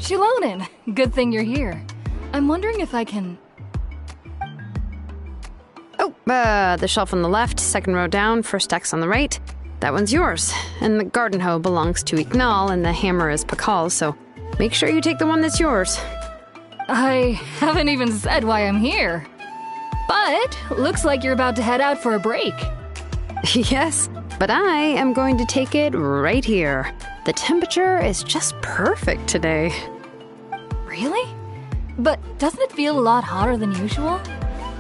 Xilolen! Good thing you're here. I'm wondering if I can... Oh, the shelf on the left, second row down, first X on the right. That one's yours. And the garden hoe belongs to Ignal, and the hammer is Pakal's, so make sure you take the one that's yours. I haven't even said why I'm here. But looks like you're about to head out for a break. Yes, but I am going to take it right here. The temperature is just perfect today. Really? But doesn't it feel a lot hotter than usual?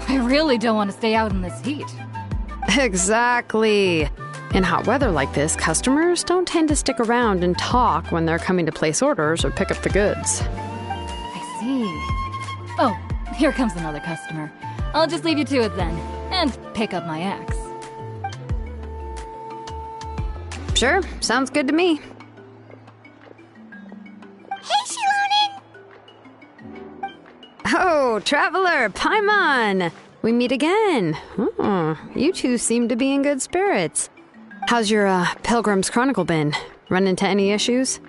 I really don't want to stay out in this heat. Exactly. In hot weather like this, customers don't tend to stick around and talk when they're coming to place orders or pick up the goods. I see. Oh, here comes another customer. I'll just leave you to it then, and pick up my axe. Sure, sounds good to me. Hey, Xilolen! Oh, Traveler, Paimon! We meet again. Oh, you two seem to be in good spirits. How's your Pilgrim's Chronicle been? Run into any issues?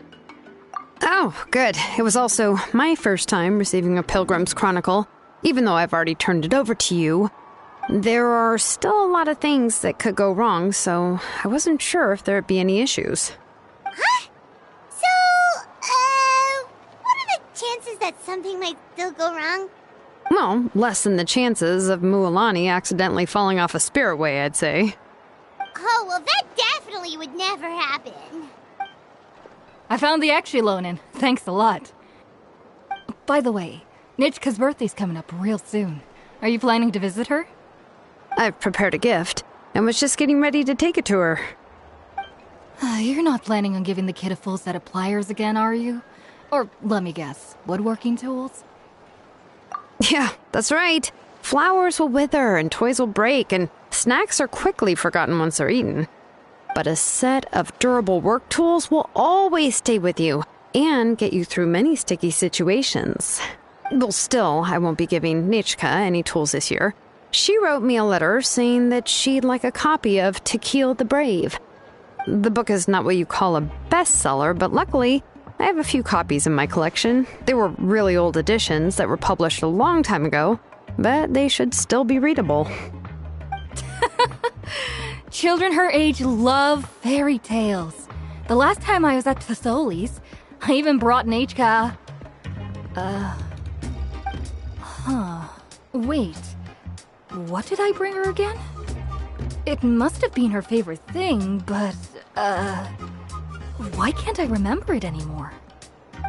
Oh, good. It was also my first time receiving a Pilgrim's Chronicle. Even though I've already turned it over to you, there are still a lot of things that could go wrong, so I wasn't sure if there'd be any issues. Huh? So, what are the chances that something might still go wrong? Well, less than the chances of Mualani accidentally falling off a spirit way, I'd say. Oh, well, that definitely would never happen. I found the axe, Xilolen. Thanks a lot. By the way, Nichka's birthday's coming up real soon. Are you planning to visit her? I've prepared a gift, and was just getting ready to take it to her. You're not planning on giving the kid a full set of pliers again, are you? Or, let me guess, woodworking tools? Yeah, that's right. Flowers will wither, and toys will break, and snacks are quickly forgotten once they're eaten. But a set of durable work tools will always stay with you, and get you through many sticky situations. Well, still, I won't be giving Nichka any tools this year. She wrote me a letter saying that she'd like a copy of Tequil the Brave. The book is not what you call a bestseller, but luckily, I have a few copies in my collection. They were really old editions that were published a long time ago, but they should still be readable. Children her age love fairy tales. The last time I was at Tasoli's, I even brought Nichka... Wait, what did I bring her again? It must have been her favorite thing, but, why can't I remember it anymore?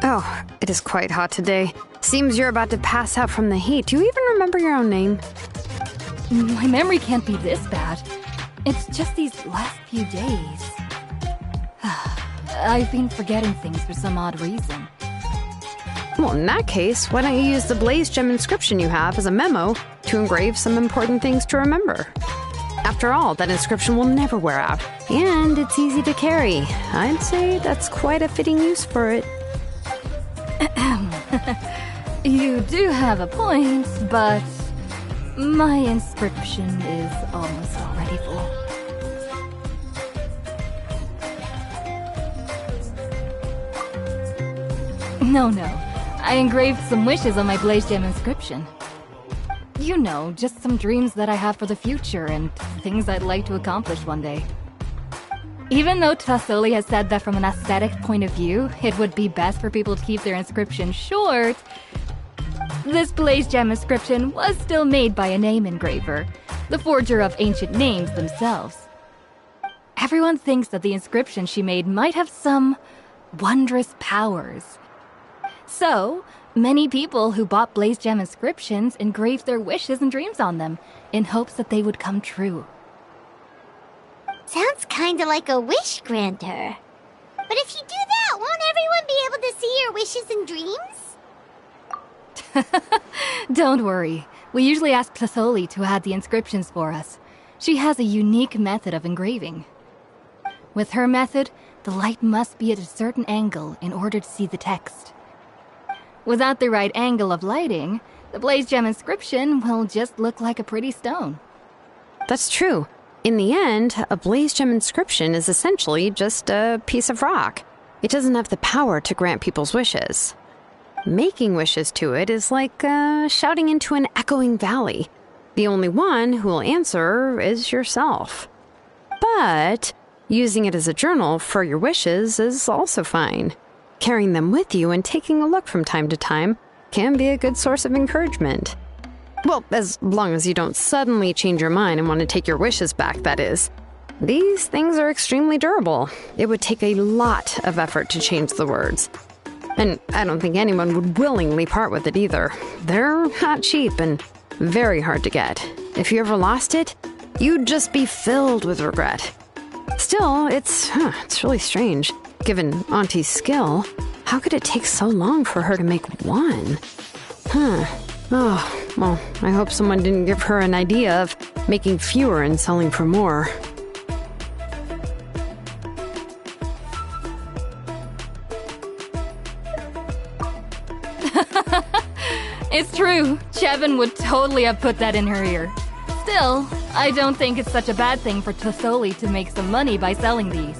Oh, it is quite hot today. Seems you're about to pass out from the heat. Do you even remember your own name? My memory can't be this bad. It's just these last few days. I've been forgetting things for some odd reason. Well, in that case, why don't you use the Blaze Gem inscription you have as a memo to engrave some important things to remember? After all, that inscription will never wear out, and it's easy to carry. I'd say that's quite a fitting use for it. You do have a point, but my inscription is almost already full. No. I engraved some wishes on my Blaze Gem inscription. You know, just some dreams that I have for the future and things I'd like to accomplish one day. Even though Tasoli has said that from an aesthetic point of view, it would be best for people to keep their inscription short, this Blaze Gem inscription was still made by a name engraver, the forger of ancient names themselves. Everyone thinks that the inscription she made might have some wondrous powers. So, many people who bought Blaze Gem inscriptions engraved their wishes and dreams on them, in hopes that they would come true. Sounds kinda like a wish granter. But if you do that, won't everyone be able to see your wishes and dreams? Don't worry. We usually ask Tasoli to add the inscriptions for us. She has a unique method of engraving. With her method, the light must be at a certain angle in order to see the text. Without the right angle of lighting, the Blaze Gem inscription will just look like a pretty stone. That's true. In the end, a Blaze Gem inscription is essentially just a piece of rock. It doesn't have the power to grant people's wishes. Making wishes to it is like shouting into an echoing valley. The only one who will answer is yourself. But using it as a journal for your wishes is also fine. Carrying them with you and taking a look from time to time can be a good source of encouragement. Well, as long as you don't suddenly change your mind and want to take your wishes back, that is. These things are extremely durable. It would take a lot of effort to change the words. And I don't think anyone would willingly part with it either. They're not cheap and very hard to get. If you ever lost it, you'd just be filled with regret. Still, it's really strange. Given Auntie's skill, how could it take so long for her to make one? Oh, well, I hope someone didn't give her an idea of making fewer and selling for more. It's true. Chevin would totally have put that in her ear. Still, I don't think it's such a bad thing for Tlisoli to make some money by selling these.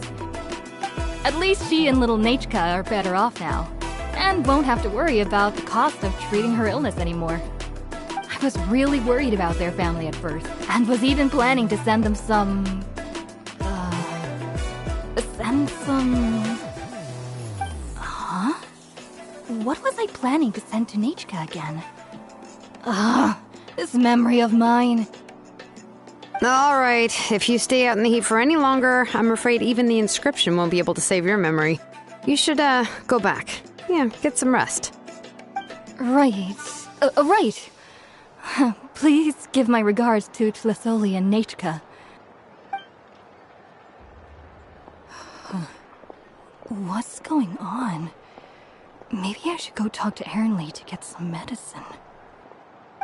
At least she and little Nachka are better off now, and won't have to worry about the cost of treating her illness anymore. I was really worried about their family at first, and was even planning to send them some... Huh? What was I planning to send to Nachka again? This memory of mine. All right, if you stay out in the heat for any longer, I'm afraid even the inscription won't be able to save your memory. You should, go back. Yeah, get some rest. Right. Right. Please give my regards to Tlisoli and Nachka. What's going on? Maybe I should go talk to Ernly to get some medicine.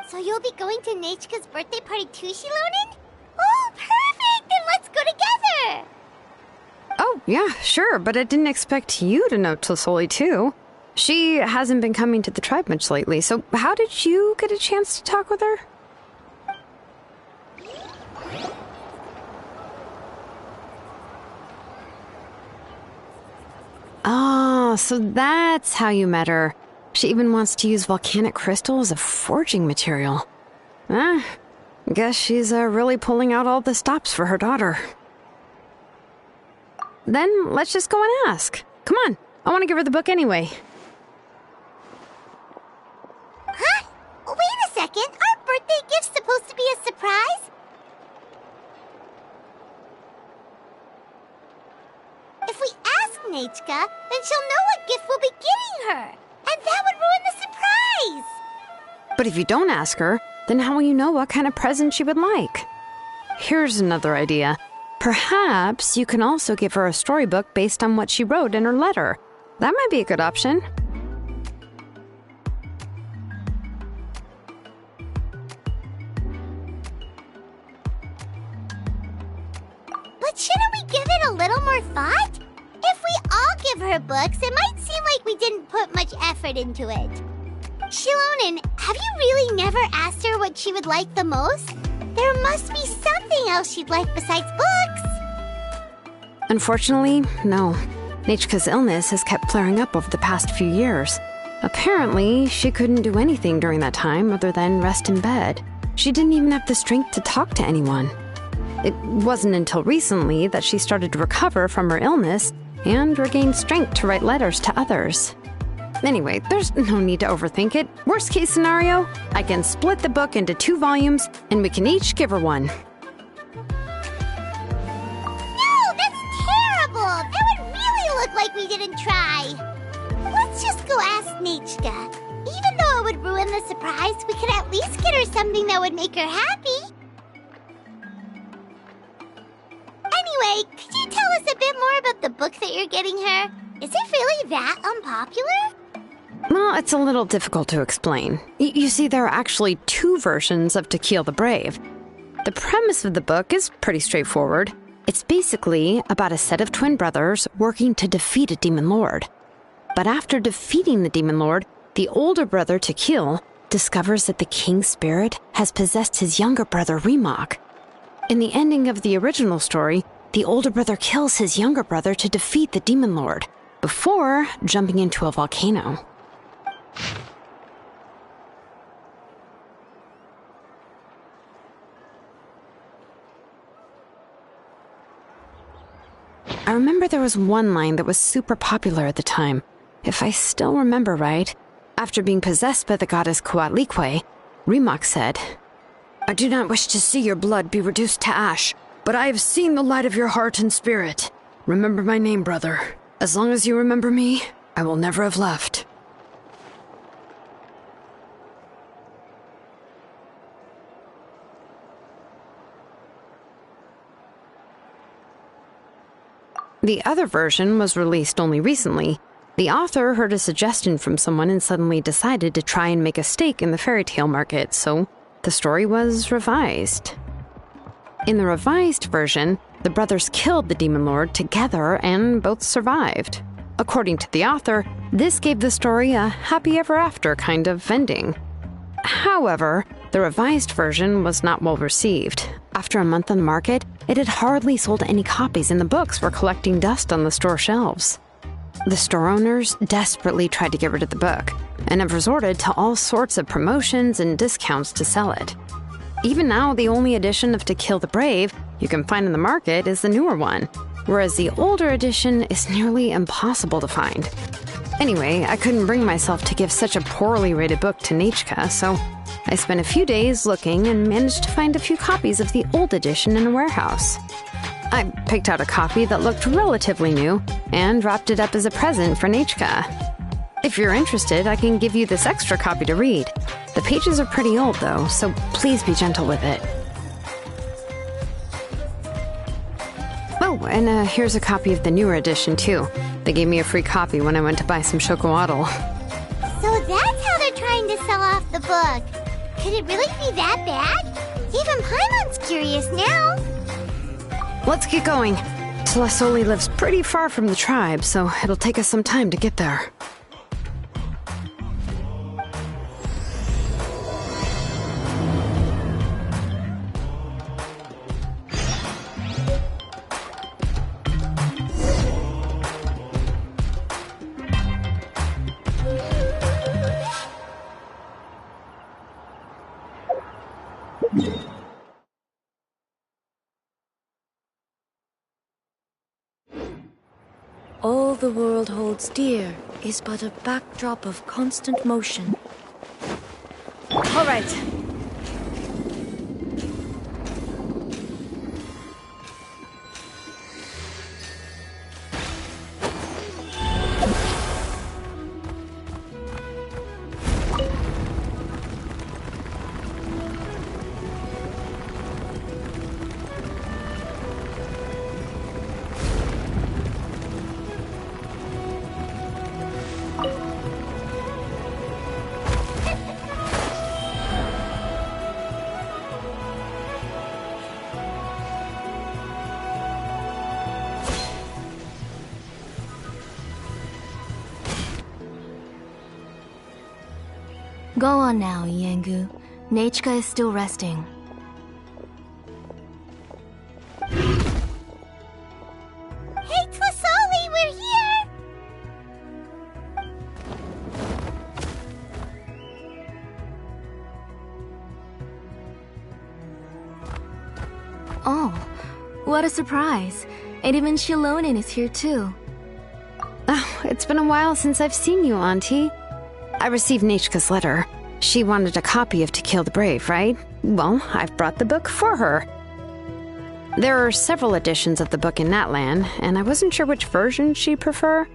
So you'll be going to Nachka's birthday party too, Xilolen? Oh, perfect! Then let's go together! Oh, yeah, sure, but I didn't expect you to know Tlisoli too. She hasn't been coming to the tribe much lately, so how did you get a chance to talk with her? Oh, so that's how you met her. She even wants to use volcanic crystal as a forging material. Guess she's really pulling out all the stops for her daughter. Then let's just go and ask. Come on, I want to give her the book anyway. Huh? Wait a second, aren't birthday gifts supposed to be a surprise? If we ask Nachka, then she'll know what gift we'll be getting her. And that would ruin the surprise! But if you don't ask her, then how will you know what kind of present she would like? Here's another idea. Perhaps you can also give her a storybook based on what she wrote in her letter. That might be a good option. But shouldn't we give it a little more thought? If we all give her books, it might seem like we didn't put much effort into it. Xilolen, have you really never asked her what she would like the most? There must be something else she'd like besides books. Unfortunately, no. Nachka's illness has kept flaring up over the past few years. Apparently, she couldn't do anything during that time other than rest in bed. She didn't even have the strength to talk to anyone. It wasn't until recently that she started to recover from her illness and regained strength to write letters to others. Anyway, there's no need to overthink it. Worst case scenario, I can split the book into 2 volumes and we can each give her one. No, that's terrible! That would really look like we didn't try. Let's just go ask Nachka. Even though it would ruin the surprise, we could at least get her something that would make her happy. Anyway, could you tell us a bit more about the book that you're getting her? Is it really that unpopular? Well, it's a little difficult to explain. You see, there are actually 2 versions of To Kill the Brave. The premise of the book is pretty straightforward. It's basically about a set of twin brothers working to defeat a demon lord. But after defeating the demon lord, the older brother, To Kill, discovers that the king's spirit has possessed his younger brother, Remok. In the ending of the original story, the older brother kills his younger brother to defeat the demon lord, before jumping into a volcano. I remember there was one line that was super popular at the time. If I still remember right, after being possessed by the goddess Coatlicue, Rimac said, "I do not wish to see your blood be reduced to ash, but I have seen the light of your heart and spirit. Remember my name, brother. As long as you remember me, I will never have left." The other version was released only recently. The author heard a suggestion from someone and suddenly decided to try and make a stake in the fairy tale market, so the story was revised. In the revised version, the brothers killed the demon lord together and both survived. According to the author, this gave the story a happy ever after kind of ending. However, the revised version was not well received. After a month on the market, it had hardly sold any copies and the books were collecting dust on the store shelves. The store owners desperately tried to get rid of the book and have resorted to all sorts of promotions and discounts to sell it. Even now, the only edition of To Kill the Brave you can find in the market is the newer one, whereas the older edition is nearly impossible to find. Anyway, I couldn't bring myself to give such a poorly rated book to Nechka, so I spent a few days looking and managed to find a few copies of the old edition in a warehouse. I picked out a copy that looked relatively new and wrapped it up as a present for Nechka. If you're interested, I can give you this extra copy to read. The pages are pretty old, though, so please be gentle with it. Oh, and here's a copy of the newer edition, too. They gave me a free copy when I went to buy some chocolatl. So that's how they're trying to sell off the book. Could it really be that bad? Even Paimon's curious now. Let's get going. Xilolen lives pretty far from the tribe, so it'll take us some time to get there. All the world holds dear is but a backdrop of constant motion. All right. Go on now, Yengu. Nechka is still resting. Hey, Tlisoli, we're here! Oh, what a surprise. And even Xilolen is here too. Oh, it's been a while since I've seen you, Auntie. I received Nechka's letter. She wanted a copy of To Kill the Brave, right? Well, I've brought the book for her. There are several editions of the book in Natlan, and I wasn't sure which version she'd prefer.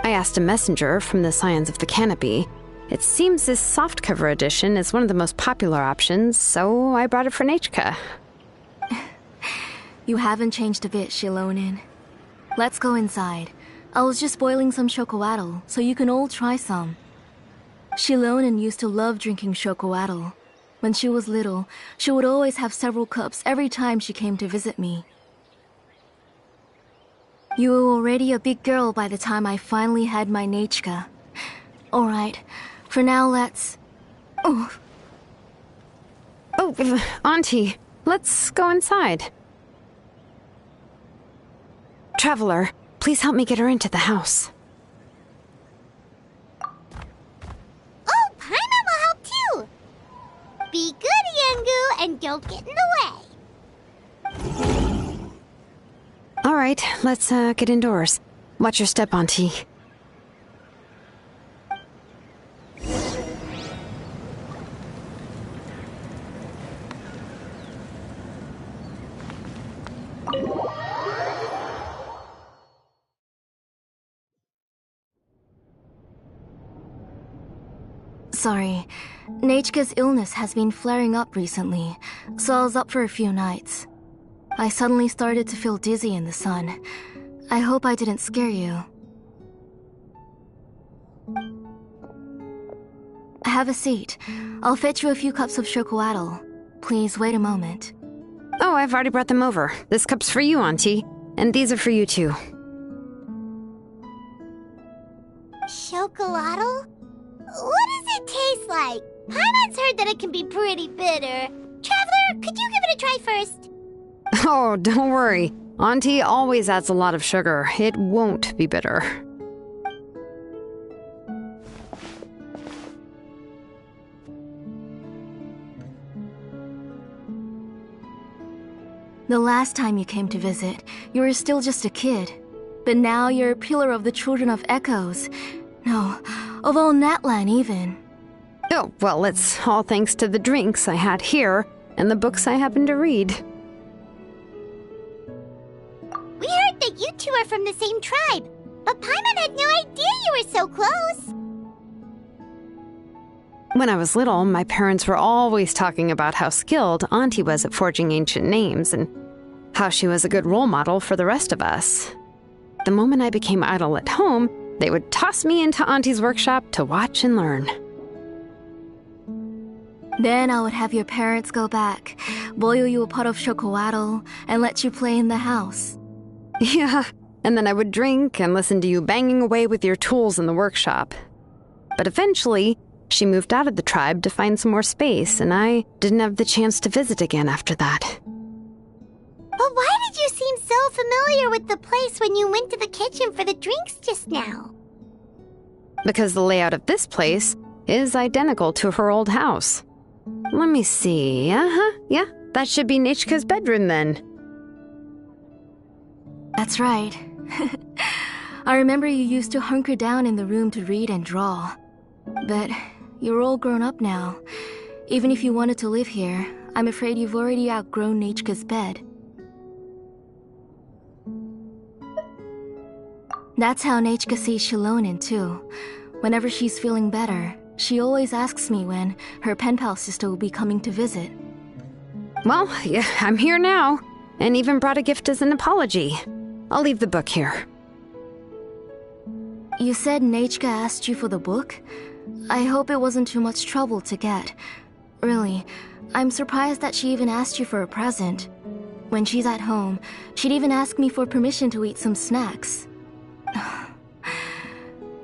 I asked a messenger from the Scions of the Canopy. It seems this softcover edition is one of the most popular options, so I brought it for Nechka. You haven't changed a bit, Xilolen. Let's go inside. I was just boiling some chocolatl, so you can all try some. Xilolen used to love drinking chocolatl. When she was little, she would always have several cups every time she came to visit me. You were already a big girl by the time I finally had my Nechka. Alright, for now let's... Oh, Auntie, let's go inside. Traveler, please help me get her into the house. Oh, Paimon will help too! Be good, Yengu, and don't get in the way. right, let's get indoors. Watch your step, Auntie. Sorry, Nechka's illness has been flaring up recently, so I was up for a few nights. I suddenly started to feel dizzy in the sun. I hope I didn't scare you. Have a seat. I'll fetch you a few cups of chocolatl. Please wait a moment. Oh, I've already brought them over. This cup's for you, Auntie. And these are for you, too. Chocolatl? What does it taste like? Paimon's heard that it can be pretty bitter. Traveler, could you give it a try first? Oh, don't worry. Auntie always adds a lot of sugar. It won't be bitter. The last time you came to visit, you were still just a kid. But now you're a pillar of the Children of Echoes. No, of all Natlan even. Oh, well, it's all thanks to the drinks I had here and the books I happened to read. We heard that you two are from the same tribe, but Paimon had no idea you were so close. When I was little, my parents were always talking about how skilled Auntie was at forging ancient names and how she was a good role model for the rest of us. The moment I became idle at home, they would toss me into Auntie's workshop to watch and learn. Then I would have your parents go back, boil you a pot of chocolatl, and let you play in the house. Yeah, and then I would drink and listen to you banging away with your tools in the workshop. But eventually, she moved out of the tribe to find some more space, and I didn't have the chance to visit again after that. But why did you seem so familiar with the place when you went to the kitchen for the drinks just now? Because the layout of this place is identical to her old house. Let me see. Yeah, that should be Nechka's bedroom then. That's right. I remember you used to hunker down in the room to read and draw. But you're all grown up now. Even if you wanted to live here, I'm afraid you've already outgrown Nechka's bed. That's how Nechka sees Xilolen too. Whenever she's feeling better, she always asks me when her pen pal sister will be coming to visit. Well, yeah, I'm here now, and even brought a gift as an apology. I'll leave the book here. You said Nechka asked you for the book? I hope it wasn't too much trouble to get. Really, I'm surprised that she even asked you for a present. When she's at home, she'd even ask me for permission to eat some snacks.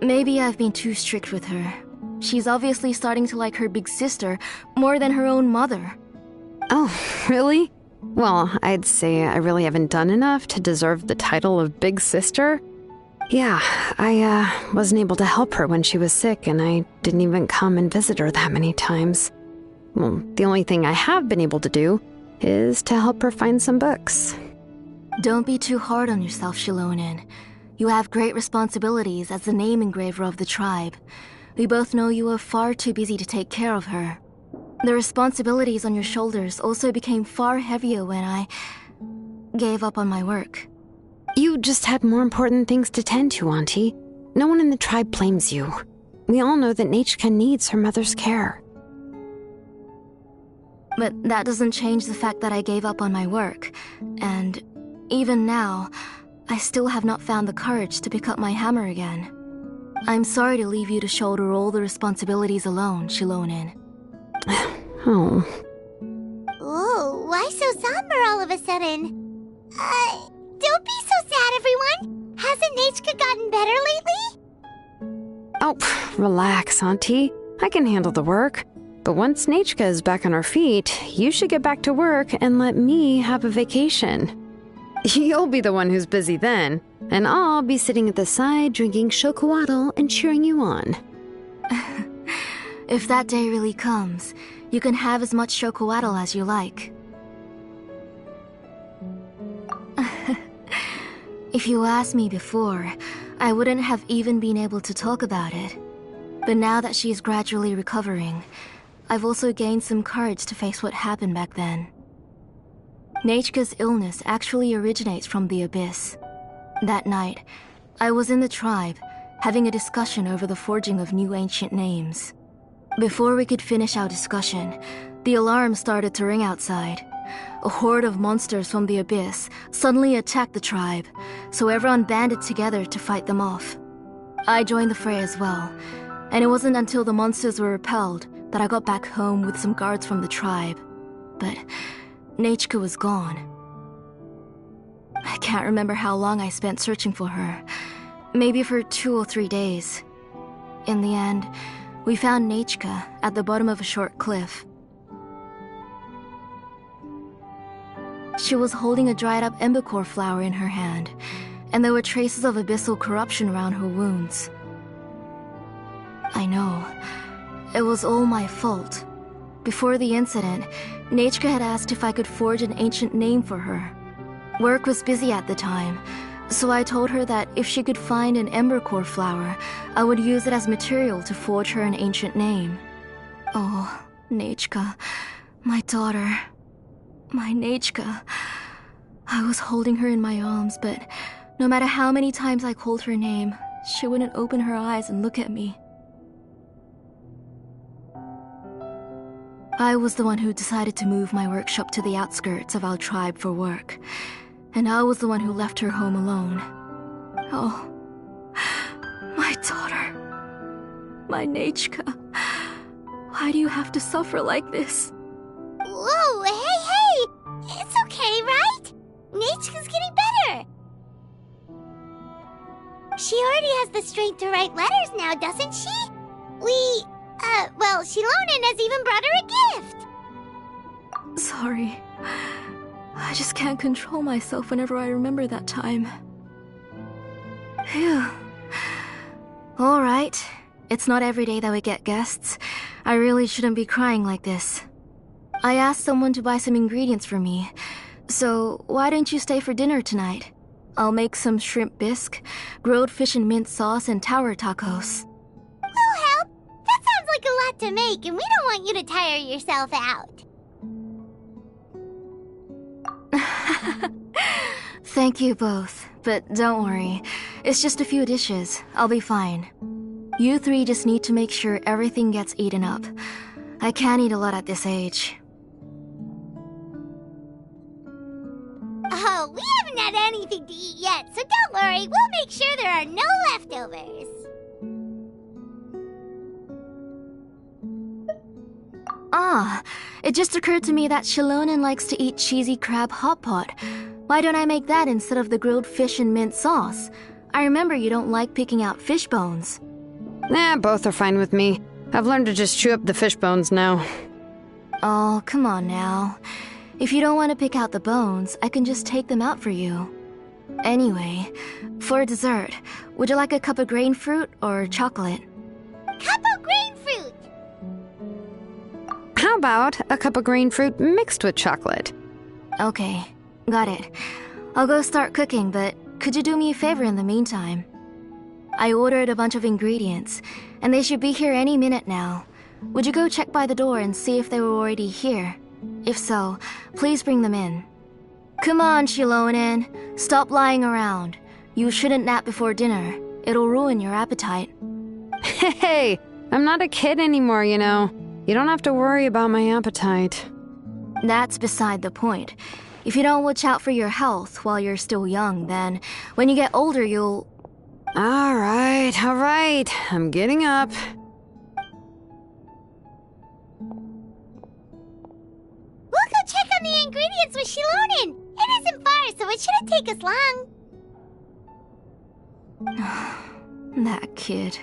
Maybe I've been too strict with her. She's obviously starting to like her big sister more than her own mother. Oh, really? Well, I'd say I really haven't done enough to deserve the title of big sister. Yeah, I wasn't able to help her when she was sick, and I didn't even come and visit her that many times. Well, the only thing I have been able to do is to help her find some books. Don't be too hard on yourself, Xilolen. You have great responsibilities as the name engraver of the tribe. We both know you are far too busy to take care of her. The responsibilities on your shoulders also became far heavier when I gave up on my work. You just had more important things to tend to, Auntie. No one in the tribe blames you. We all know that Nechka needs her mother's care. But that doesn't change the fact that I gave up on my work. And even now, I still have not found the courage to pick up my hammer again. I'm sorry to leave you to shoulder all the responsibilities alone, Xilolen. Oh. Whoa, why so somber all of a sudden? Don't be so sad, everyone! Hasn't Nechka gotten better lately? Oh, relax, Auntie. I can handle the work. But once Nechka is back on her feet, you should get back to work and let me have a vacation. You'll be the one who's busy then, and I'll be sitting at the side drinking chocolatl and cheering you on. If that day really comes, you can have as much chocolatl as you like. If you asked me before, I wouldn't have even been able to talk about it. But now that she's gradually recovering, I've also gained some courage to face what happened back then. Nechka's illness actually originates from the Abyss. That night, I was in the tribe, having a discussion over the forging of new ancient names. Before we could finish our discussion, the alarm started to ring outside. A horde of monsters from the Abyss suddenly attacked the tribe, so everyone banded together to fight them off. I joined the fray as well, and it wasn't until the monsters were repelled that I got back home with some guards from the tribe. But Nechka was gone. I can't remember how long I spent searching for her. Maybe for 2 or 3 days. In the end, we found Nechka at the bottom of a short cliff. She was holding a dried-up embercore flower in her hand, and there were traces of abyssal corruption around her wounds. I know. It was all my fault. Before the incident, Nechka had asked if I could forge an ancient name for her. Work was busy at the time, so I told her that if she could find an embercore flower, I would use it as material to forge her an ancient name. Oh, Nechka, my daughter. My Nechka. I was holding her in my arms, but no matter how many times I called her name, she wouldn't open her eyes and look at me. I was the one who decided to move my workshop to the outskirts of our tribe for work, and I was the one who left her home alone. Oh, my daughter. My Nechka. Why do you have to suffer like this? Whoa, hey! It's okay, right? Nechka's getting better. She already has the strength to write letters now, doesn't she? Well, Xilolen has even brought her a gift. Sorry. I just can't control myself whenever I remember that time. Phew. Alright. It's not every day that we get guests. I really shouldn't be crying like this. I asked someone to buy some ingredients for me, so why don't you stay for dinner tonight? I'll make some shrimp bisque, grilled fish and mint sauce, and tower tacos. We'll help. That sounds like a lot to make, and we don't want you to tire yourself out. Thank you both, but don't worry. It's just a few dishes. I'll be fine. You three just need to make sure everything gets eaten up. I can't eat a lot at this age. Oh, we haven't had anything to eat yet, so don't worry. We'll make sure there are no leftovers. Ah, it just occurred to me that Xilolen likes to eat cheesy crab hot pot. Why don't I make that instead of the grilled fish and mint sauce? I remember you don't like picking out fish bones. Nah, both are fine with me. I've learned to just chew up the fish bones now. Oh, come on now. If you don't want to pick out the bones, I can just take them out for you. Anyway, for dessert, would you like a cup of grain fruit or chocolate? Cup of grain fruit! How about a cup of grain fruit mixed with chocolate? Okay, got it. I'll go start cooking, but could you do me a favor in the meantime? I ordered a bunch of ingredients, and they should be here any minute now. Would you go check by the door and see if they were already here? If so, please bring them in. Come on, Xilolen. Stop lying around. You shouldn't nap before dinner. It'll ruin your appetite. Hey, I'm not a kid anymore, you know. You don't have to worry about my appetite. That's beside the point. If you don't watch out for your health while you're still young, then when you get older, you'll... All right. I'm getting up. We'll go check on the ingredients with Xilolen. It isn't far, so it shouldn't take us long. That kid.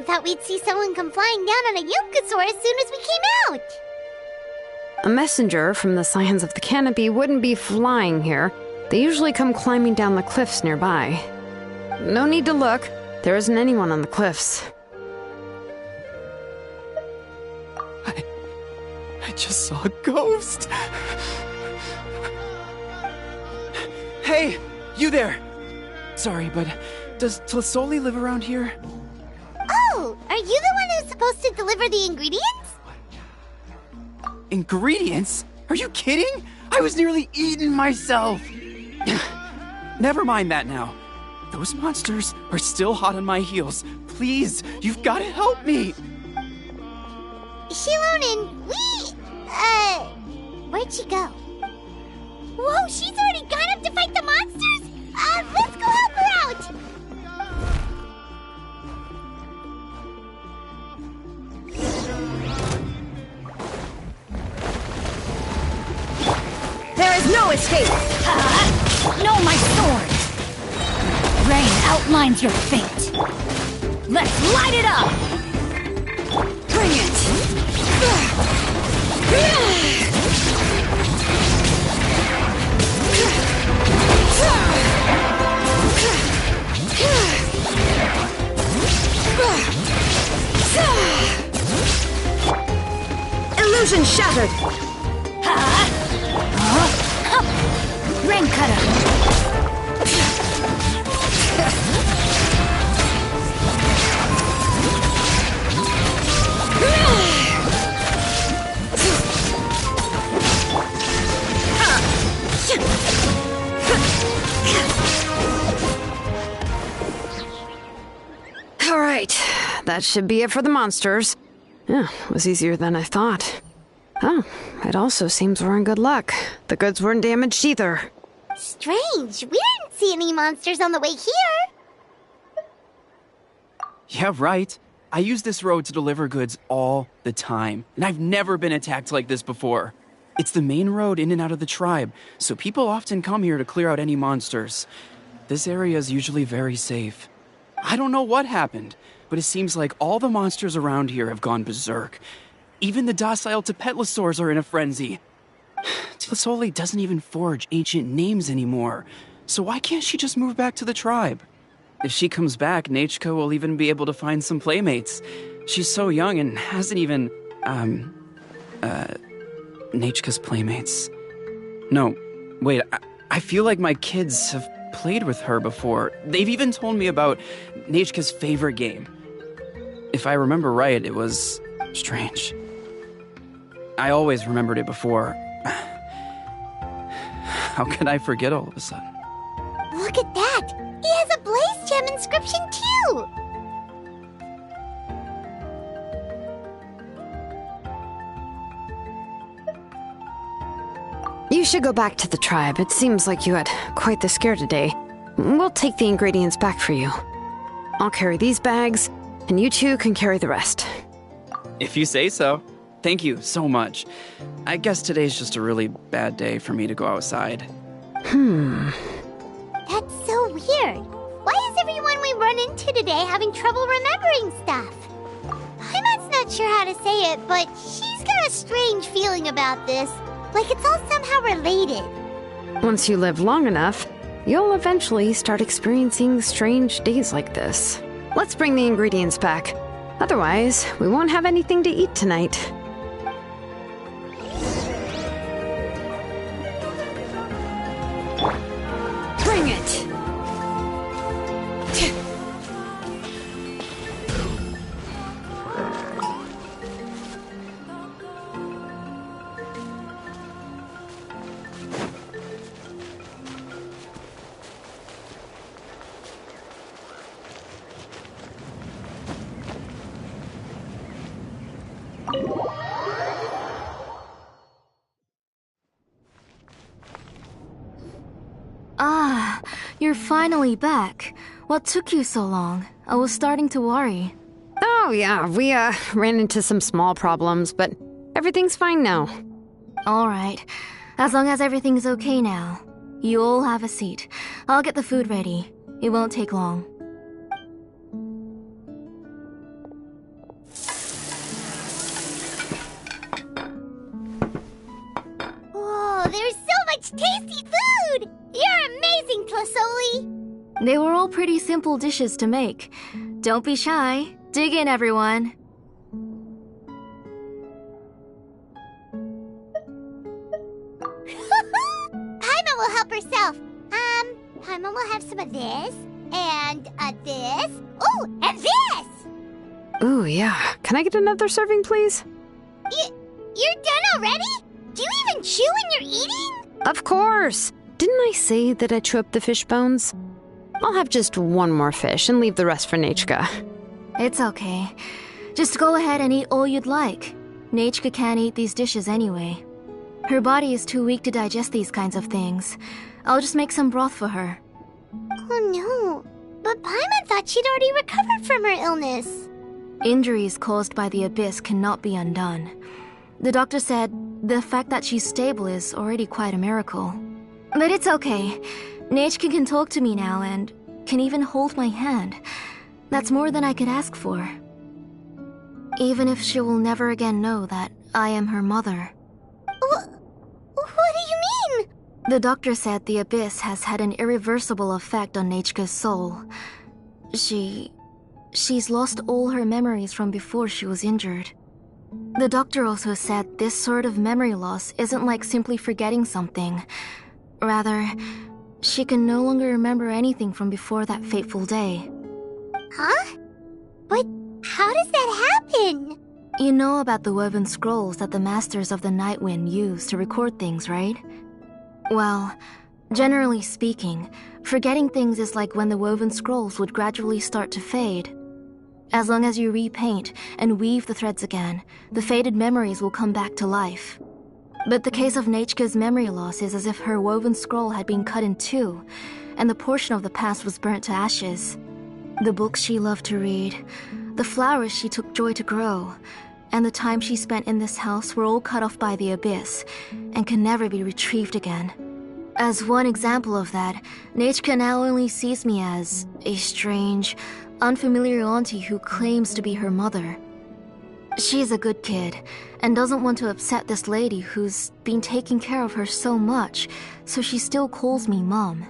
thought we'd see someone come flying down on a Yokosaur as soon as we came out. A messenger from the Scions of the Canopy wouldn't be flying here. They usually come climbing down the cliffs nearby. No need to look. There isn't anyone on the cliffs. I just saw a ghost. Hey, you there! Sorry, but does Tlisoli live around here? Oh, are you the one who's supposed to deliver the ingredients? Ingredients? Are you kidding? I was nearly eating myself! Never mind that now. Those monsters are still hot on my heels. Please, you've got to help me! Xilolen, where'd she go? Whoa, she's already gone up to fight the monsters? Let's go help her out! There is no escape! No, my sword! Rain outlines your fate. Let's light it up! Bring it! Illusion shattered! Rain cutter! All right, that should be it for the monsters. Yeah, it was easier than I thought. Oh, it also seems we're in good luck. The goods weren't damaged either. Strange, we didn't see any monsters on the way here. Yeah, right. I use this road to deliver goods all the time, and I've never been attacked like this before. It's the main road in and out of the tribe, so people often come here to clear out any monsters. This area is usually very safe. I don't know what happened, but it seems like all the monsters around here have gone berserk. Even the docile Tepetlosaurs are in a frenzy. Tlisoli doesn't even forge ancient names anymore, so why can't she just move back to the tribe? If she comes back, Nachka will even be able to find some playmates. She's so young and hasn't even, Nachka's playmates. No, wait, I feel like my kids have played with her before. They've even told me about Nachka's favorite game. If I remember right, it was strange. I always remembered it before. How could I forget all of a sudden? Look at that! He has a Blaze Gem inscription too! You should go back to the tribe. It seems like you had quite the scare today. We'll take the ingredients back for you. I'll carry these bags, and you two can carry the rest. If you say so. Thank you so much. I guess today's just a really bad day for me to go outside. That's so weird. Why is everyone we run into today having trouble remembering stuff? Heimat's not sure how to say it, but she's got a strange feeling about this. Like it's all somehow related. Once you live long enough, you'll eventually start experiencing strange days like this. Let's bring the ingredients back. Otherwise, we won't have anything to eat tonight. Bring it! Ah, you're finally back. What took you so long? I was starting to worry. Oh yeah, we ran into some small problems, but everything's fine now. Alright, as long as everything's okay now. You all have a seat. I'll get the food ready. It won't take long. such tasty food! You're amazing, Tlasoli! They were all pretty simple dishes to make. Don't be shy. Dig in, everyone. Paimon will help herself. Paimon will have some of this, and this. Oh, and this! Ooh, yeah. Can I get another serving, please? You're done already? Do you even chew when you're eating? Of course! Didn't I say that I chew up the fish bones? I'll have just one more fish and leave the rest for Nechka. It's okay. Just go ahead and eat all you'd like. Nechka can't eat these dishes anyway. Her body is too weak to digest these kinds of things. I'll just make some broth for her. Oh no, but Paimon thought she'd already recovered from her illness. Injuries caused by the abyss cannot be undone. The doctor said the fact that she's stable is already quite a miracle. But it's okay. Nechka can talk to me now and can even hold my hand. That's more than I could ask for. Even if she will never again know that I am her mother. What do you mean? The doctor said the abyss has had an irreversible effect on Nechka's soul. She's lost all her memories from before she was injured. The doctor also said this sort of memory loss isn't like simply forgetting something. Rather, she can no longer remember anything from before that fateful day. Huh? But how does that happen? You know about the woven scrolls that the Masters of the Night Wind use to record things, right? Well, generally speaking, forgetting things is like when the woven scrolls would gradually start to fade. As long as you repaint and weave the threads again, the faded memories will come back to life. But the case of Nechka's memory loss is as if her woven scroll had been cut in two, and the portion of the past was burnt to ashes. The books she loved to read, the flowers she took joy to grow, and the time she spent in this house were all cut off by the abyss, and can never be retrieved again. As one example of that, Nechka now only sees me as a strange, unfamiliar auntie who claims to be her mother. She's a good kid, and doesn't want to upset this lady who's been taking care of her so much, so she still calls me Mom.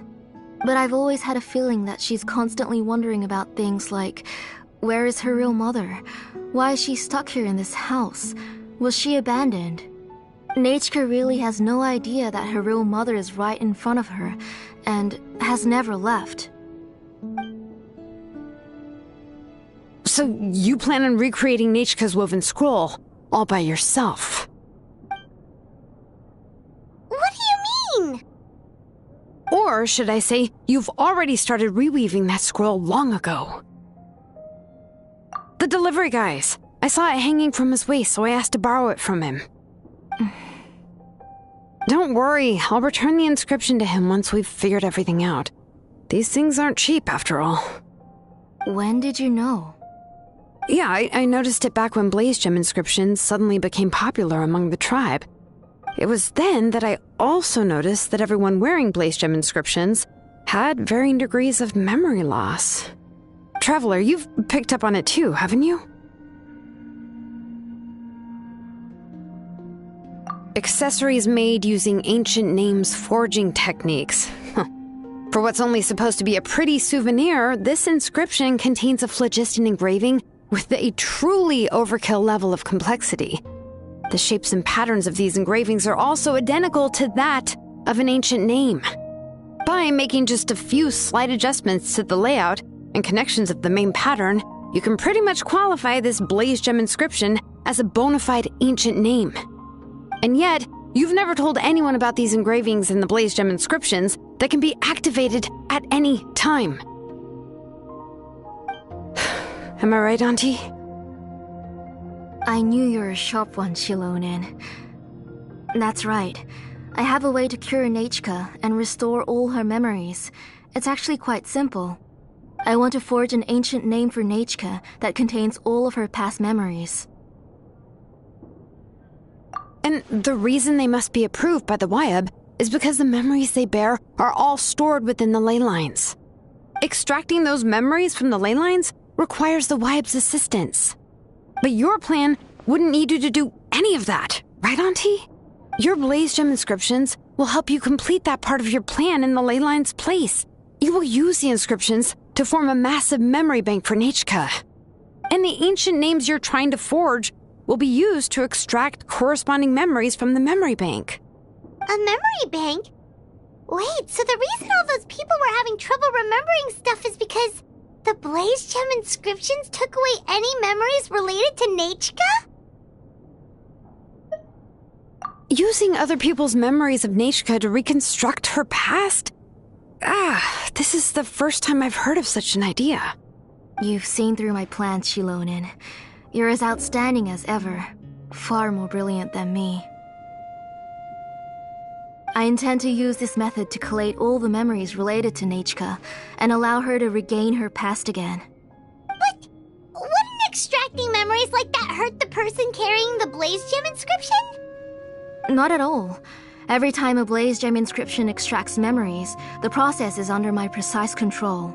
But I've always had a feeling that she's constantly wondering about things like, where is her real mother? Why is she stuck here in this house? Was she abandoned? Nechka really has no idea that her real mother is right in front of her, and has never left. So you plan on recreating Nechka's woven scroll all by yourself? What do you mean? Or should I say, you've already started reweaving that scroll long ago? The delivery guys. I saw it hanging from his waist, so I asked to borrow it from him. Don't worry, I'll return the inscription to him once we've figured everything out. These things aren't cheap, after all. When did you know? Yeah, I noticed it back when blaze gem inscriptions suddenly became popular among the tribe. It was then that I also noticed that everyone wearing blaze gem inscriptions had varying degrees of memory loss. Traveler, you've picked up on it too, haven't you? Accessories made using ancient names forging techniques. For what's only supposed to be a pretty souvenir, this inscription contains a phlogiston engraving with a truly overkill level of complexity. The shapes and patterns of these engravings are also identical to that of an ancient name. By making just a few slight adjustments to the layout and connections of the main pattern, you can pretty much qualify this blaze gem inscription as a bona fide ancient name. And yet, you've never told anyone about these engravings and the blaze gem inscriptions that can be activated at any time. Am I right, Auntie? I knew you were a sharp one, Xilolen. That's right. I have a way to cure Nechka and restore all her memories. It's actually quite simple. I want to forge an ancient name for Nechka that contains all of her past memories. And the reason they must be approved by the Wyab is because the memories they bear are all stored within the ley lines. Extracting those memories from the ley lines requires the Wyab's assistance. But your plan wouldn't need you to do any of that, right, Auntie? Your blaze gem inscriptions will help you complete that part of your plan in the ley line's place. You will use the inscriptions to form a massive memory bank for Nechka. And the ancient names you're trying to forge will be used to extract corresponding memories from the memory bank. A memory bank? Wait, so the reason all those people were having trouble remembering stuff is because the Blaze Gem inscriptions took away any memories related to Nechka? Using other people's memories of Nechka to reconstruct her past? This is the first time I've heard of such an idea. You've seen through my plans, Xilolen. You're as outstanding as ever. Far more brilliant than me. I intend to use this method to collate all the memories related to Nechka and allow her to regain her past again. But wouldn't extracting memories like that hurt the person carrying the Blaze Gem inscription? Not at all. Every time a Blaze Gem inscription extracts memories, the process is under my precise control.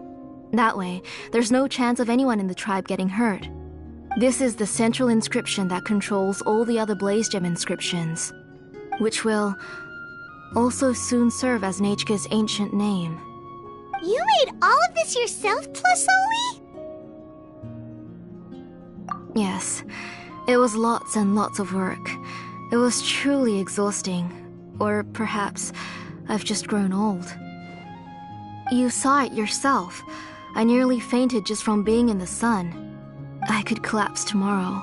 That way, there's no chance of anyone in the tribe getting hurt. This is the central inscription that controls all the other Blaze Gem inscriptions, which will also soon serve as Nechka's ancient name. You made all of this yourself, Tlasoli? Yes, it was lots and lots of work. It was truly exhausting. Or perhaps I've just grown old. You saw it yourself. I nearly fainted just from being in the sun. I could collapse tomorrow,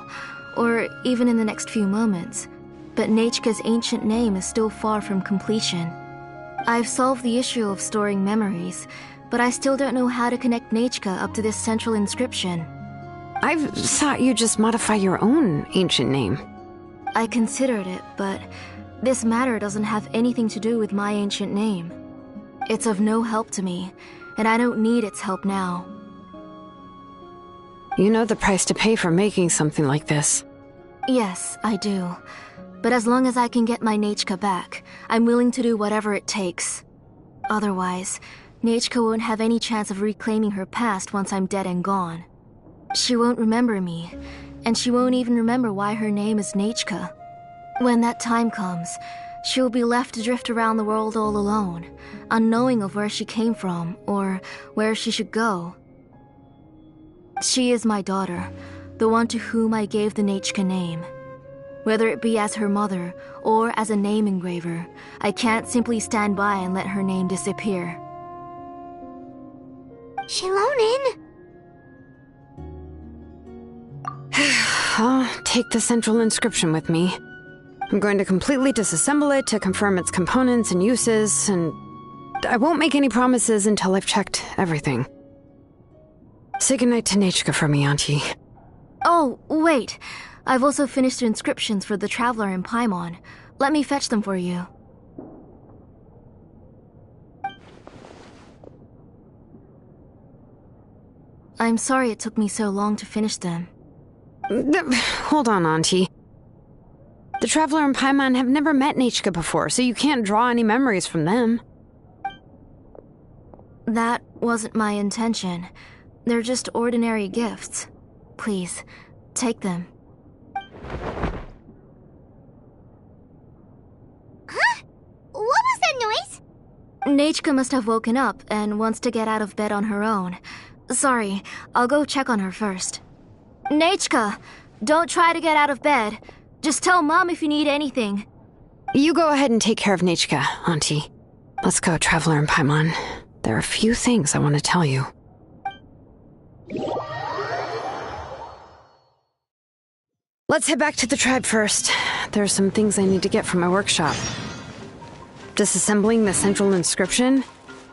or even in the next few moments. But Nechka's ancient name is still far from completion. I've solved the issue of storing memories, but I still don't know how to connect Nechka up to this central inscription. I've thought you just modify your own ancient name. I considered it, but this matter doesn't have anything to do with my ancient name. It's of no help to me, and I don't need its help now. You know the price to pay for making something like this. Yes, I do. But as long as I can get my Nechka back, I'm willing to do whatever it takes. Otherwise, Nechka won't have any chance of reclaiming her past once I'm dead and gone. She won't remember me, and she won't even remember why her name is Nechka. When that time comes, she'll be left to drift around the world all alone, unknowing of where she came from or where she should go. She is my daughter, the one to whom I gave the Nechka name. Whether it be as her mother or as a name engraver, I can't simply stand by and let her name disappear. Xilolen! I'll take the central inscription with me. I'm going to completely disassemble it to confirm its components and uses, and I won't make any promises until I've checked everything. Say goodnight to Nechka for me, Auntie. Oh, wait. I've also finished the inscriptions for the Traveler in Paimon. Let me fetch them for you. I'm sorry it took me so long to finish them. Hold on, Auntie. The Traveler and Paimon have never met Nechka before, so you can't draw any memories from them. That wasn't my intention. They're just ordinary gifts. Please, take them. Huh? What was that noise? Nechka must have woken up and wants to get out of bed on her own. Sorry, I'll go check on her first. Nechka, don't try to get out of bed. Just tell Mom if you need anything. You go ahead and take care of Nechka, Auntie. Let's go, Traveler and Paimon. There are a few things I want to tell you. Let's head back to the tribe first. There are some things I need to get from my workshop. Disassembling the central inscription?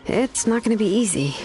It's not going to be easy.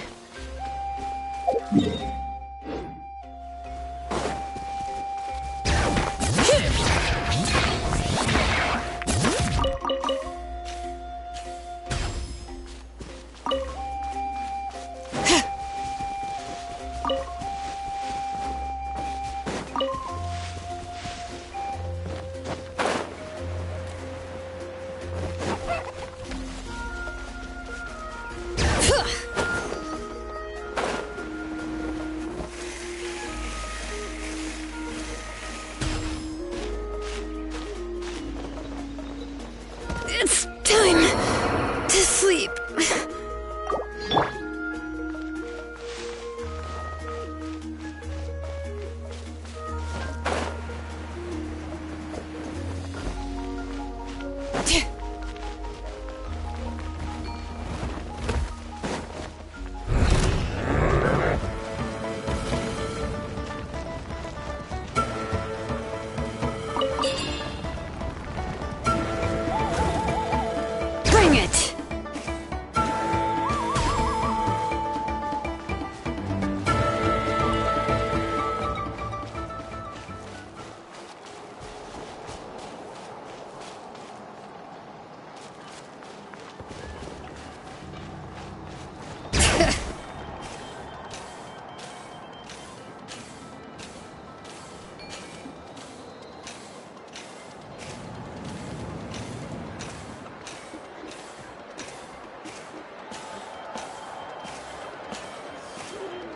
Bring it!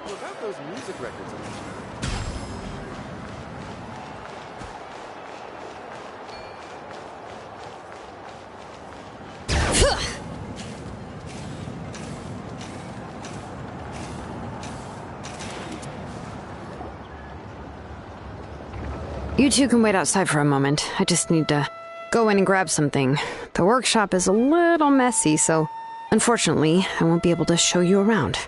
Without those music records on the shelf. You two can wait outside for a moment. I just need to go in and grab something. The workshop is a little messy, so unfortunately, I won't be able to show you around.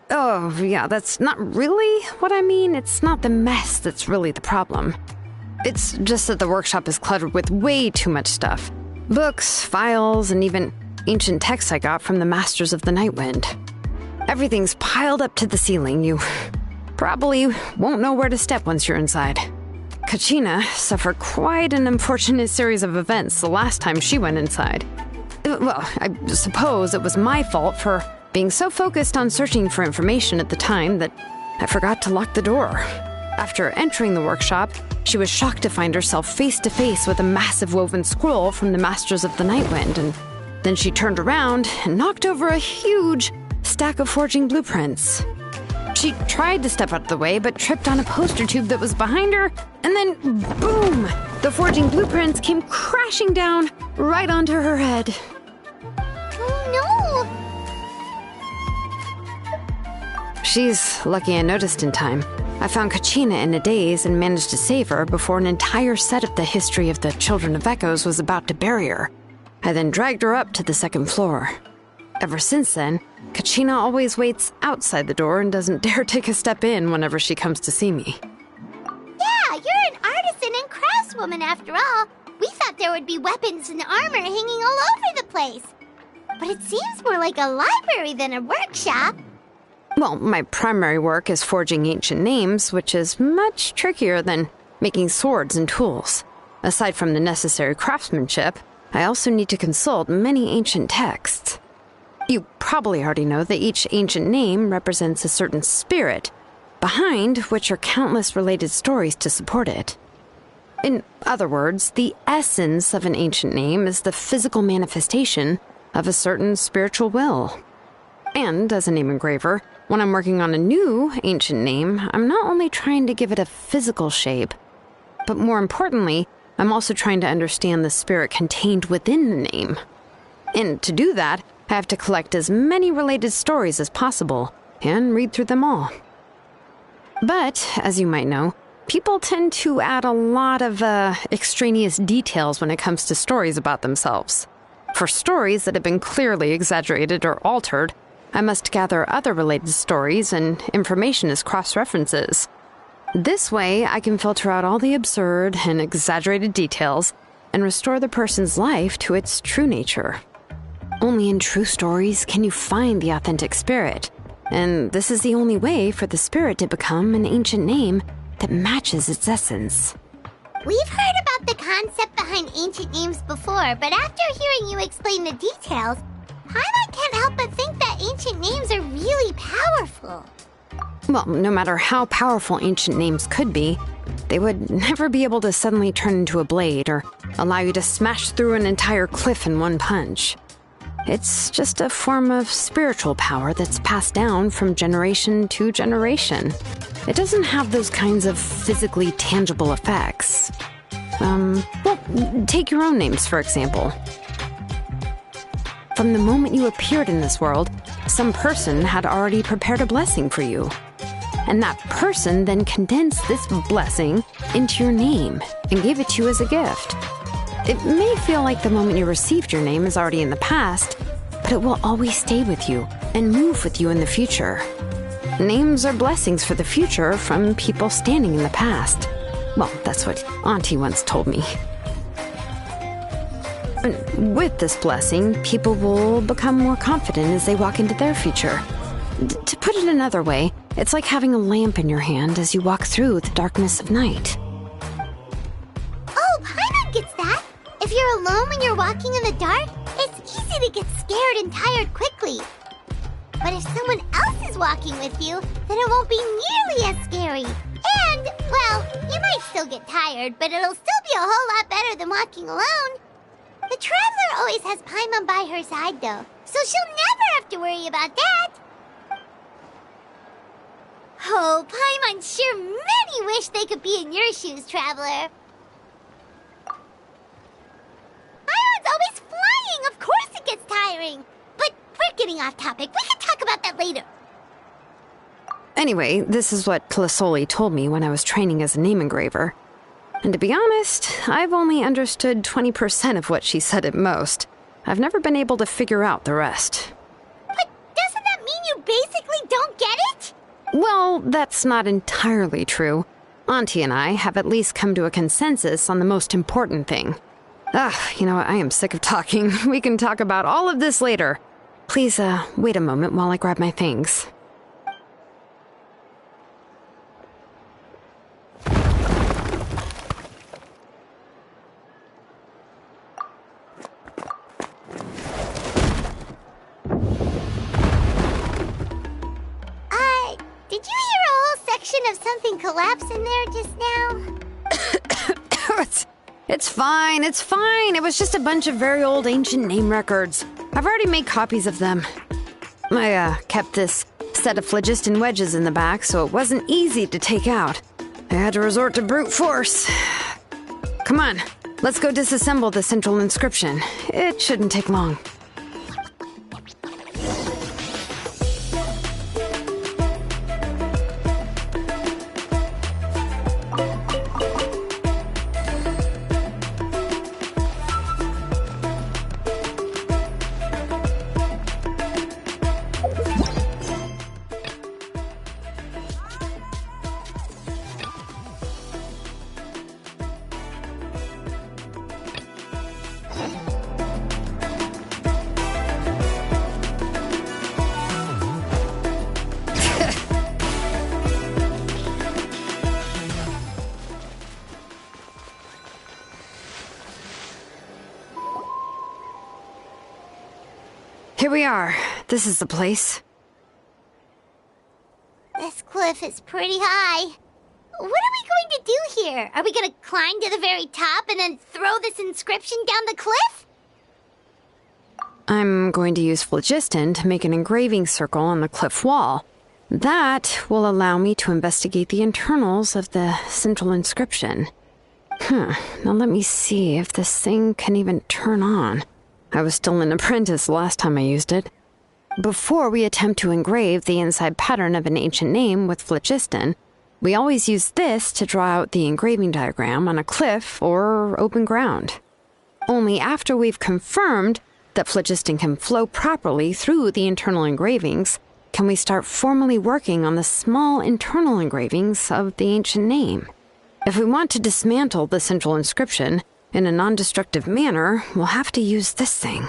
Oh, yeah, that's not really what I mean. It's not the mess that's really the problem. It's just that the workshop is cluttered with way too much stuff. Books, files, and even ancient texts I got from the Masters of the Nightwind. Everything's piled up to the ceiling. You probably won't know where to step once you're inside. Kachina suffered quite an unfortunate series of events the last time she went inside. Well, I suppose it was my fault for being so focused on searching for information at the time that I forgot to lock the door. After entering the workshop, she was shocked to find herself face to face with a massive woven scroll from the Masters of the Nightwind, and then she turned around and knocked over a huge stack of forging blueprints. She tried to step out of the way, but tripped on a poster tube that was behind her, and then boom! The forging blueprints came crashing down right onto her head. Oh no! She's lucky I noticed in time. I found Kachina in a daze and managed to save her before an entire set of the history of the Children of Echoes was about to bury her. I then dragged her up to the second floor. Ever since then, Kachina always waits outside the door and doesn't dare take a step in whenever she comes to see me. Yeah, you're an artisan and craftswoman after all. We thought there would be weapons and armor hanging all over the place. But it seems more like a library than a workshop. Well, my primary work is forging ancient names, which is much trickier than making swords and tools. Aside from the necessary craftsmanship, I also need to consult many ancient texts. You probably already know that each ancient name represents a certain spirit, behind which are countless related stories to support it. In other words, the essence of an ancient name is the physical manifestation of a certain spiritual will. And as a name engraver, when I'm working on a new ancient name, I'm not only trying to give it a physical shape, but more importantly, I'm also trying to understand the spirit contained within the name. And to do that, I have to collect as many related stories as possible and read through them all. But, as you might know, people tend to add a lot of extraneous details when it comes to stories about themselves. For stories that have been clearly exaggerated or altered, I must gather other related stories and information as cross-references. This way, I can filter out all the absurd and exaggerated details and restore the person's life to its true nature. Only in true stories can you find the authentic spirit, and this is the only way for the spirit to become an ancient name that matches its essence. We've heard about the concept behind ancient names before, but after hearing you explain the details, Paimon can't help but think that ancient names are really powerful. Well, no matter how powerful ancient names could be, they would never be able to suddenly turn into a blade or allow you to smash through an entire cliff in one punch. It's just a form of spiritual power that's passed down from generation to generation. It doesn't have those kinds of physically tangible effects. Well, take your own names, for example. From the moment you appeared in this world, some person had already prepared a blessing for you. and that person then condensed this blessing into your name and gave it to you as a gift. It may feel like the moment you received your name is already in the past, but it will always stay with you and move with you in the future. Names are blessings for the future from people standing in the past. Well, that's what Auntie once told me. With this blessing, people will become more confident as they walk into their future. To put it another way, it's like having a lamp in your hand as you walk through the darkness of night. Oh, Paimon gets that. If you're alone when you're walking in the dark, it's easy to get scared and tired quickly. But if someone else is walking with you, then it won't be nearly as scary. And, well, you might still get tired, but it'll still be a whole lot better than walking alone. The Traveler always has Paimon by her side, though, so she'll never have to worry about that. Oh, Paimon sure many wish they could be in your shoes, Traveler. Paimon's always flying. Of course it gets tiring. But we're getting off topic. We can talk about that later. Anyway, this is what Clisoli told me when I was training as a name engraver. And to be honest, I've only understood 20% of what she said at most. I've never been able to figure out the rest. But doesn't that mean you basically don't get it? Well, that's not entirely true. Auntie and I have at least come to a consensus on the most important thing. You know what? I am sick of talking. We can talk about all of this later. Please, wait a moment while I grab my things. Did you hear a whole section of something collapse in there just now? It's fine, it's fine. It was just a bunch of very old ancient name records. I've already made copies of them. I kept this set of phlogiston wedges in the back, so it wasn't easy to take out. I had to resort to brute force. Come on, let's go disassemble the central inscription. It shouldn't take long. Here we are. This is the place. This cliff is pretty high. What are we going to do here? Are we going to climb to the very top and then throw this inscription down the cliff? I'm going to use phlogiston to make an engraving circle on the cliff wall. That will allow me to investigate the internals of the central inscription. Now let me see if this thing can even turn on. I was still an apprentice last time I used it. Before we attempt to engrave the inside pattern of an ancient name with phlogiston, we always use this to draw out the engraving diagram on a cliff or open ground. Only after we've confirmed that phlogiston can flow properly through the internal engravings can we start formally working on the small internal engravings of the ancient name. If we want to dismantle the central inscription in a non-destructive manner, we'll have to use this thing.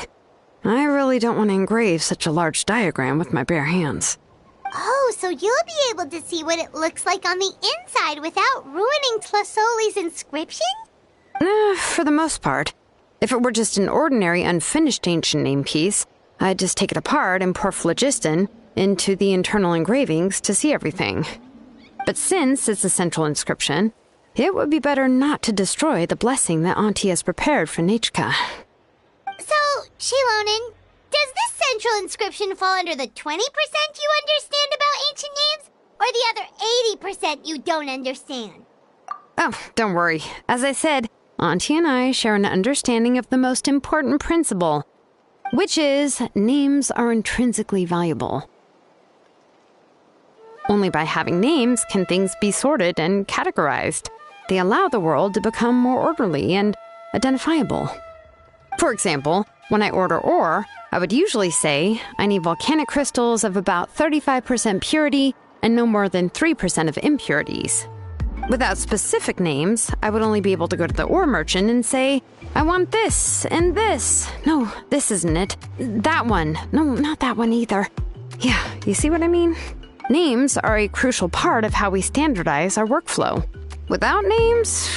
I really don't want to engrave such a large diagram with my bare hands. Oh, so you'll be able to see what it looks like on the inside without ruining Tlasoli's inscription? For the most part. If it were just an ordinary unfinished ancient name piece, I'd just take it apart and pour phlogiston into the internal engravings to see everything. But since it's a central inscription, it would be better not to destroy the blessing that Auntie has prepared for Nechka. So, Xilolen, does this central inscription fall under the 20% you understand about ancient names, or the other 80% you don't understand? Oh, don't worry. As I said, Auntie and I share an understanding of the most important principle, which is names are intrinsically valuable. Only by having names can things be sorted and categorized. They allow the world to become more orderly and identifiable. For example, when I order ore, I would usually say I need volcanic crystals of about 35% purity and no more than 3% of impurities. Without specific names, I would only be able to go to the ore merchant and say, I want this and this. No, this isn't it. That one. No, not that one either. Yeah, you see what I mean? Names are a crucial part of how we standardize our workflow. Without names,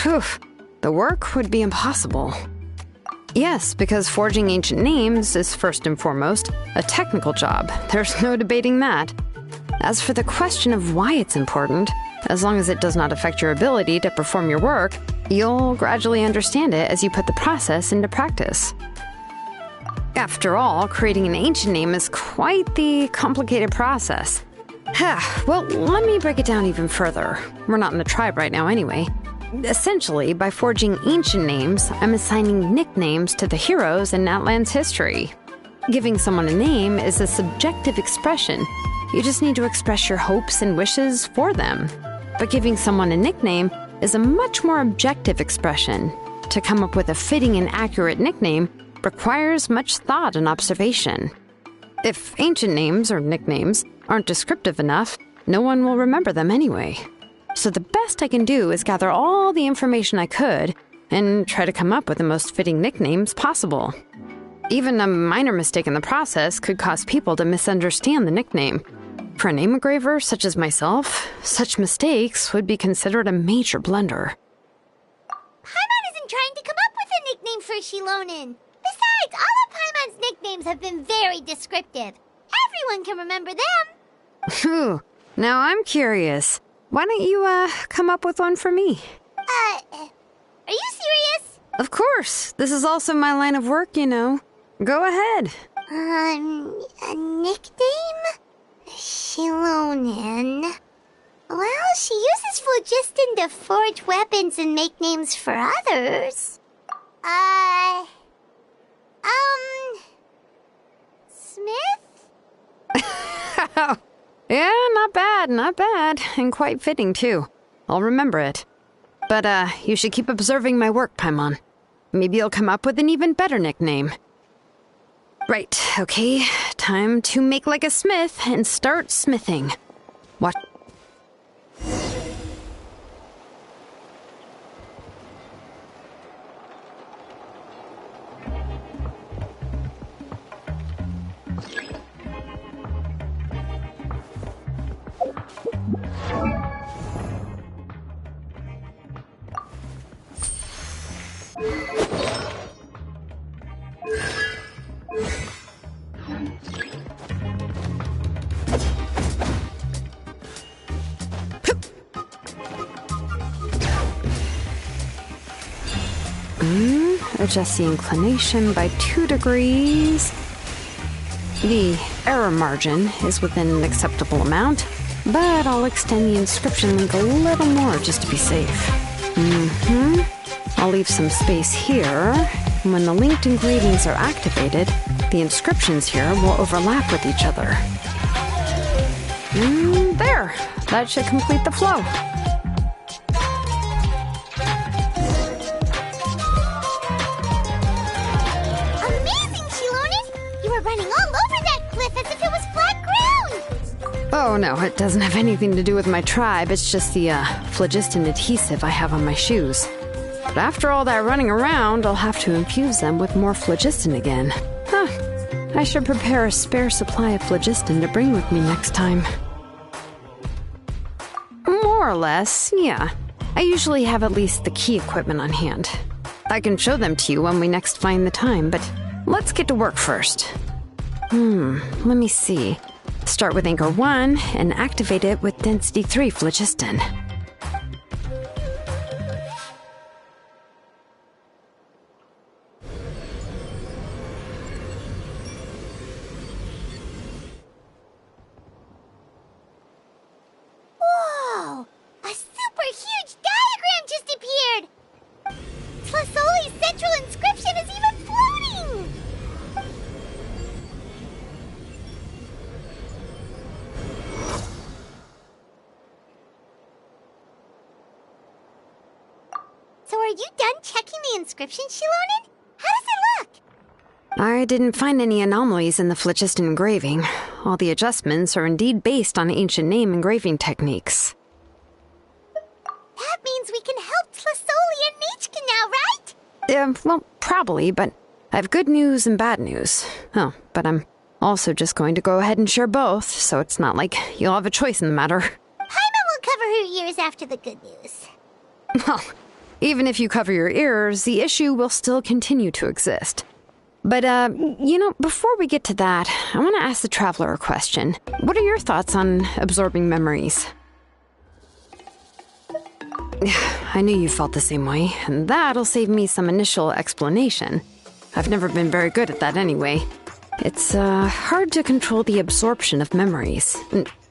the work would be impossible. Yes, because forging ancient names is first and foremost a technical job. There's no debating that. As for the question of why it's important, as long as it does not affect your ability to perform your work, you'll gradually understand it as you put the process into practice. After all, creating an ancient name is quite the complicated process. Well, let me break it down even further. We're not in the tribe right now anyway. Essentially, by forging ancient names, I'm assigning nicknames to the heroes in Natlan's history. Giving someone a name is a subjective expression. You just need to express your hopes and wishes for them. But giving someone a nickname is a much more objective expression. To come up with a fitting and accurate nickname requires much thought and observation. If ancient names or nicknames aren't descriptive enough, no one will remember them anyway. So the best I can do is gather all the information I could and try to come up with the most fitting nicknames possible. Even a minor mistake in the process could cause people to misunderstand the nickname. For a name engraver such as myself, such mistakes would be considered a major blunder. Paimon isn't trying to come up with a nickname for Xilolen. Besides, all of Paimon's nicknames have been very descriptive. Everyone can remember them. Phew. Now I'm curious. Why don't you, come up with one for me? Are you serious? Of course. This is also my line of work, you know. Go ahead. A nickname? Xilolen. Well, she uses phlogiston to forge weapons and make names for others. Smith? Yeah, not bad, and quite fitting, too. I'll remember it. But, you should keep observing my work, Paimon. Maybe you'll come up with an even better nickname. Right, okay, time to make like a smith and start smithing. What? Adjust the inclination by 2 degrees. The error margin is within an acceptable amount, but I'll extend the inscription link a little more just to be safe. I'll leave some space here. When the linked engravings are activated, the inscriptions here will overlap with each other. There! That should complete the flow. Oh no, it doesn't have anything to do with my tribe, it's just the phlogiston adhesive I have on my shoes. But after all that running around, I'll have to infuse them with more phlogiston again. I should prepare a spare supply of phlogiston to bring with me next time. More or less, yeah. I usually have at least the key equipment on hand. I can show them to you when we next find the time, but let's get to work first. Let me see. Start with Anchor 1 and activate it with Density 3 phlogiston. Whoa! A super huge diagram just appeared! Tlasoli's central inscription is even floating! So are you done checking the inscription, Xilolen? How does it look? I didn't find any anomalies in the Flichist engraving. All the adjustments are indeed based on ancient name engraving techniques. That means we can help Xilolen and Nichka now, right? Well, probably, but I have good news and bad news. Oh, but I'm also just going to go ahead and share both, so it's not like you'll have a choice in the matter. Paimon will cover her ears after the good news. Well, even if you cover your ears, the issue will still continue to exist. But, before we get to that, I want to ask the Traveler a question. What are your thoughts on absorbing memories? I knew you felt the same way, and that'll save me some initial explanation. I've never been very good at that anyway. It's, hard to control the absorption of memories.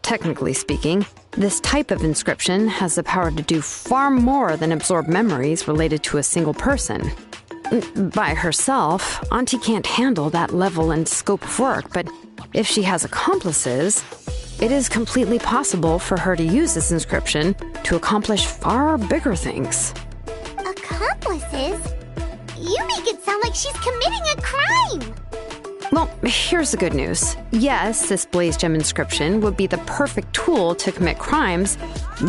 Technically speaking, this type of inscription has the power to do far more than absorb memories related to a single person. By herself, Auntie can't handle that level and scope of work, but if she has accomplices, it is completely possible for her to use this inscription to accomplish far bigger things. Accomplices? You make it sound like she's committing a crime! Well, here's the good news. Yes, this blaze gem inscription would be the perfect tool to commit crimes,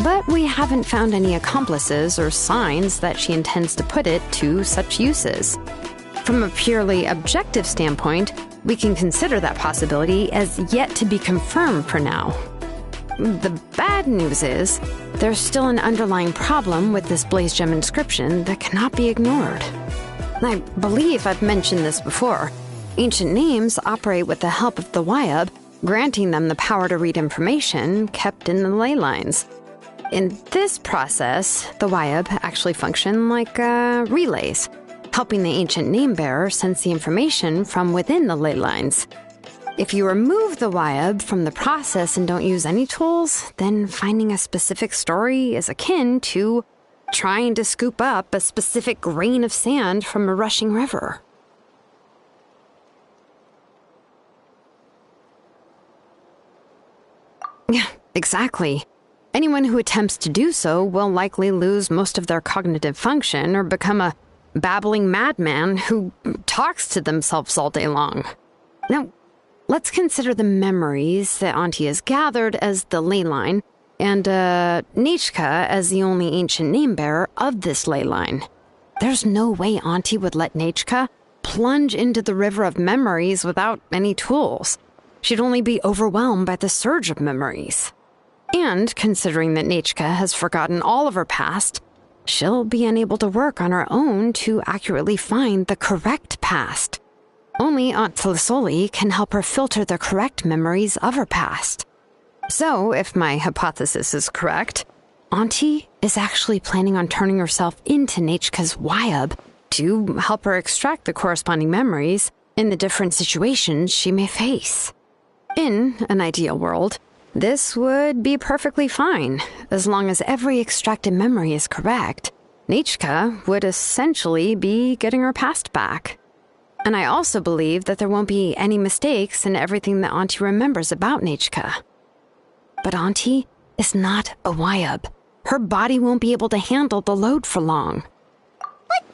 but we haven't found any accomplices or signs that she intends to put it to such uses. From a purely objective standpoint, we can consider that possibility as yet to be confirmed for now. The bad news is, there's still an underlying problem with this blaze gem inscription that cannot be ignored. I believe I've mentioned this before. Ancient names operate with the help of the Wyab, granting them the power to read information kept in the ley lines. In this process, the Wyab actually function like relays, helping the ancient name bearer sense the information from within the ley lines. If you remove the Wyab from the process and don't use any tools, then finding a specific story is akin to trying to scoop up a specific grain of sand from a rushing river. Yeah, exactly. Anyone who attempts to do so will likely lose most of their cognitive function or become a babbling madman who talks to themselves all day long. Now, let's consider the memories that Auntie has gathered as the ley line, and Nichka as the only ancient name bearer of this ley line. There's no way Auntie would let Nichka plunge into the river of memories without any tools. She'd only be overwhelmed by the surge of memories. And considering that Nichka has forgotten all of her past, she'll be unable to work on her own to accurately find the correct past. Only Aunt Xilolen can help her filter the correct memories of her past. So, if my hypothesis is correct, Auntie is actually planning on turning herself into Nichka's Wyab to help her extract the corresponding memories in the different situations she may face. In an ideal world, this would be perfectly fine. As long as every extracted memory is correct, Nichka would essentially be getting her past back. And I also believe that there won't be any mistakes in everything that Auntie remembers about Nichka. But Auntie is not a Wyab. Her body won't be able to handle the load for long. But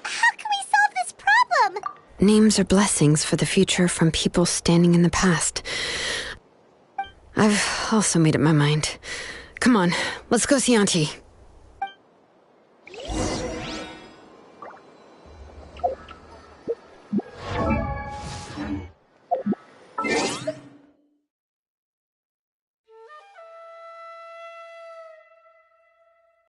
how can we solve this problem? Names are blessings for the future from people standing in the past. I've also made up my mind. Come on, let's go see Auntie.